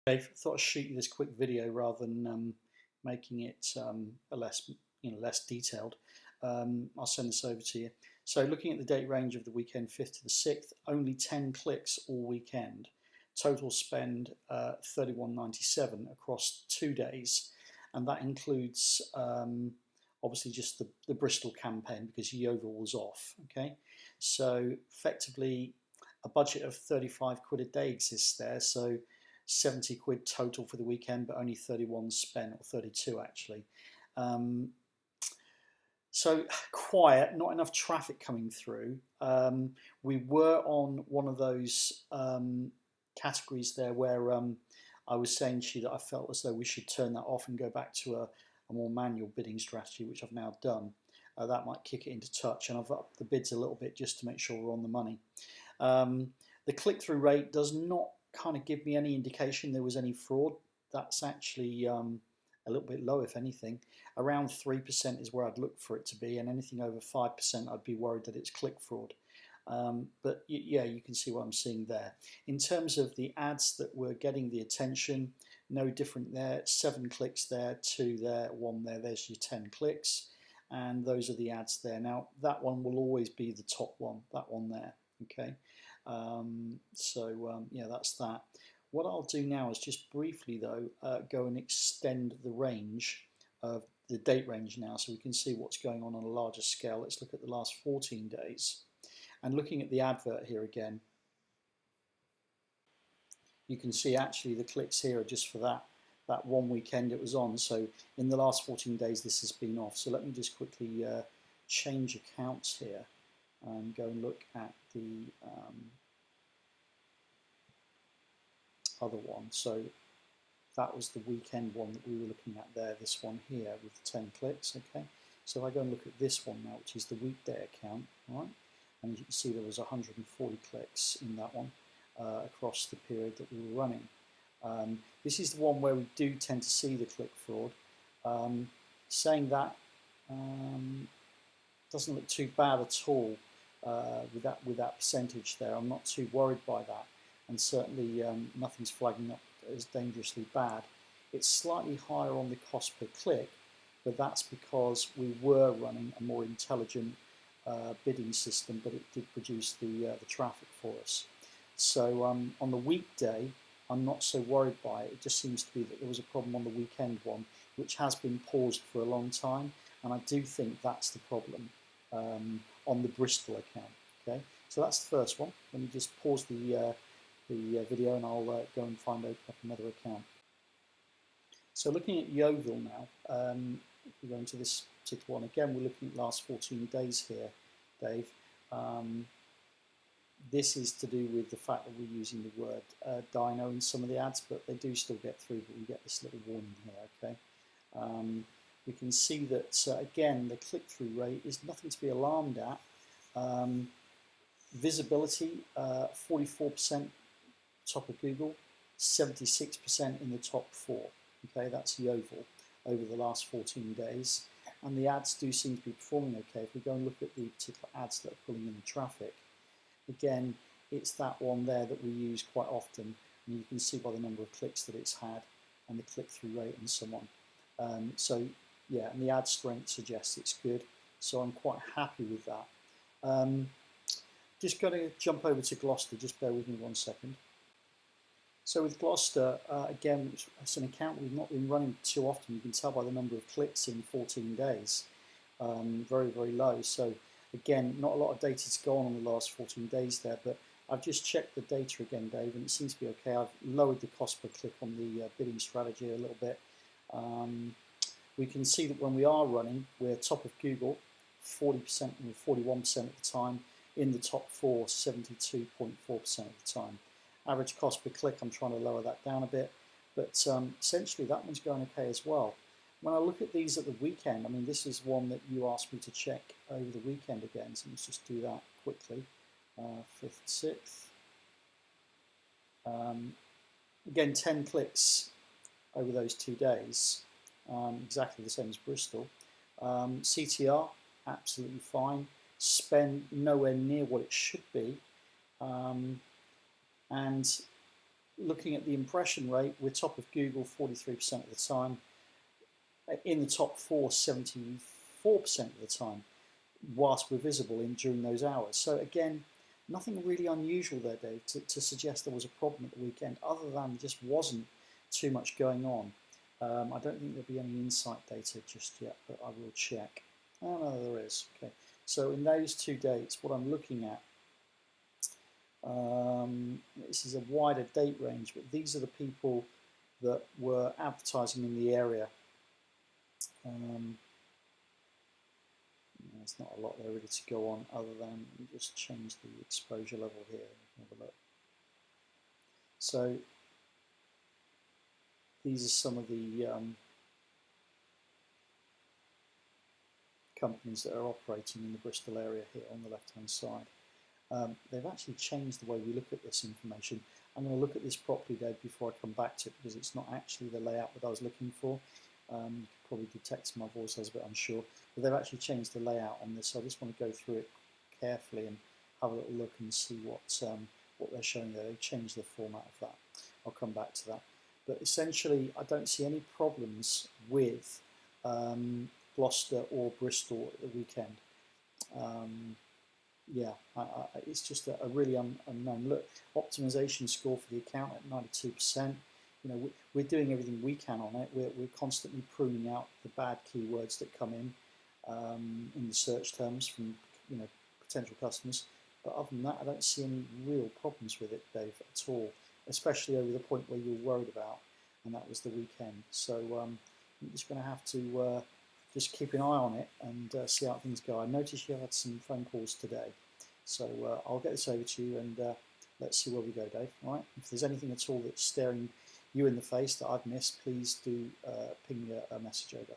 I thought I'd shoot you this quick video rather than making it a less detailed. I'll send this over to you. So looking at the date range of the weekend 5th to the 6th, only 10 clicks all weekend. Total spend 31.97 across 2 days, and that includes obviously just the Bristol campaign because Yeovil was off. Okay, so effectively a budget of 35 quid a day exists there. So 70 quid total for the weekend, but only 31 spent, or 32 actually. So quiet, not enough traffic coming through. We were on one of those categories there where I was saying to you that I felt as though we should turn that off and go back to a more manual bidding strategy, which I've now done. That might kick it into touch, and I've upped the bids a little bit just to make sure we're on the money. The click-through rate does not kind of give me any indication there was any fraud. That's actually a little bit low, if anything. Around 3% is where I'd look for it to be, and anything over 5% I'd be worried that it's click fraud. But yeah, you can see what I'm seeing there. In terms of the ads that were getting the attention, no different there. 7 clicks there, 2 there, 1 there. There's your 10 clicks, and those are the ads there. Now that one will always be the top one, that one there. Okay, yeah, that's that. What I'll do now is just briefly though go and extend the range of the date range now, so we can see what's going on a larger scale. Let's look at the last 14 days. And looking at the advert here again, you can see actually the clicks here are just for that one weekend it was on. So in the last 14 days this has been off. So let me just quickly change accounts here and go and look at the other one. So that was the weekend one that we were looking at there, this one here with 10 clicks. Okay, so if I go and look at this one now, which is the weekday account, all right, and you can see there was 140 clicks in that one across the period that we were running. This is the one where we do tend to see the click fraud. Saying that, doesn't look too bad at all with that percentage there. I'm not too worried by that, and certainly nothing's flagging up as dangerously bad. It's slightly higher on the cost per click, but that's because we were running a more intelligent bidding system, but it did produce the traffic for us. So on the weekday, I'm not so worried by it. It just seems to be that there was a problem on the weekend one, which has been paused for a long time, and I do think that's the problem on the Bristol account. Okay, so that's the first one. Let me just pause the video, and I'll go and find up another account. So looking at Yeovil now, we're going to this particular one again. We're looking at last 14 days here, Dave. This is to do with the fact that we're using the word dino in some of the ads, but they do still get through, but we get this little warning here, okay? We can see that, again, the click-through rate is nothing to be alarmed at. Visibility, 44% top of Google, 76% in the top 4. Okay, that's Yeovil over the last 14 days. And the ads do seem to be performing okay. If we go and look at the particular ads that are pulling in the traffic, again, it's that one there that we use quite often, and you can see by the number of clicks that it's had and the click-through rate and so on. So yeah, and the ad strength suggests it's good, so I'm quite happy with that. Just going to jump over to Gloucester, just bear with me 1 second. So with Gloucester, again, it's an account we've not been running too often. You can tell by the number of clicks in 14 days, very, very low. So again, not a lot of data to go on the last 14 days there, but I've just checked the data again, Dave, and it seems to be okay. I've lowered the cost per click on the bidding strategy a little bit. We can see that when we are running, we're top of Google, 40% and 41% of the time. In the top 4, 72.4% of the time. Average cost per click, I'm trying to lower that down a bit, but essentially that one's going okay as well. When I look at these at the weekend, I mean, this is one that you asked me to check over the weekend again, so let's just do that quickly. 5th, 6th. Again, 10 clicks over those 2 days, exactly the same as Bristol. CTR, absolutely fine. Spend nowhere near what it should be, and looking at the impression rate, we're top of Google 43% of the time. In the top 4, 74% of the time, whilst we're visible during those hours. So again, nothing really unusual there, Dave, to suggest there was a problem at the weekend, other than there just wasn't too much going on. I don't think there'll be any insight data just yet, but I will check. Oh no, there is. Okay. So in those 2 dates, what I'm looking at, this is a wider date range, but these are the people that were advertising in the area. There's not a lot there really to go on, other than you just change the exposure level here. Have a look. So these are some of the companies that are operating in the Bristol area here on the left-hand side. They've actually changed the way we look at this information. I'm going to look at this properly, Dave, before I come back to it, because it's not actually the layout that I was looking for. You can probably detect my voice, I was a bit unsure, but they've actually changed the layout on this, so I just want to go through it carefully and have a little look and see what they're showing there. They've changed the format of that. I'll come back to that. But essentially, I don't see any problems with Gloucester or Bristol at the weekend. Yeah, it's just a really unknown. Look, optimization score for the account at 92%. You know, we're doing everything we can on it. We're constantly pruning out the bad keywords that come in the search terms from potential customers. But other than that, I don't see any real problems with it, Dave, at all. Especially over the point where you're worried about, and that was the weekend. So I'm just going to have to just keep an eye on it and see how things go. I noticed you had some phone calls today, so I'll get this over to you and let's see where we go, Dave. All right. If there's anything at all that's staring you in the face that I've missed, please do ping me a message over.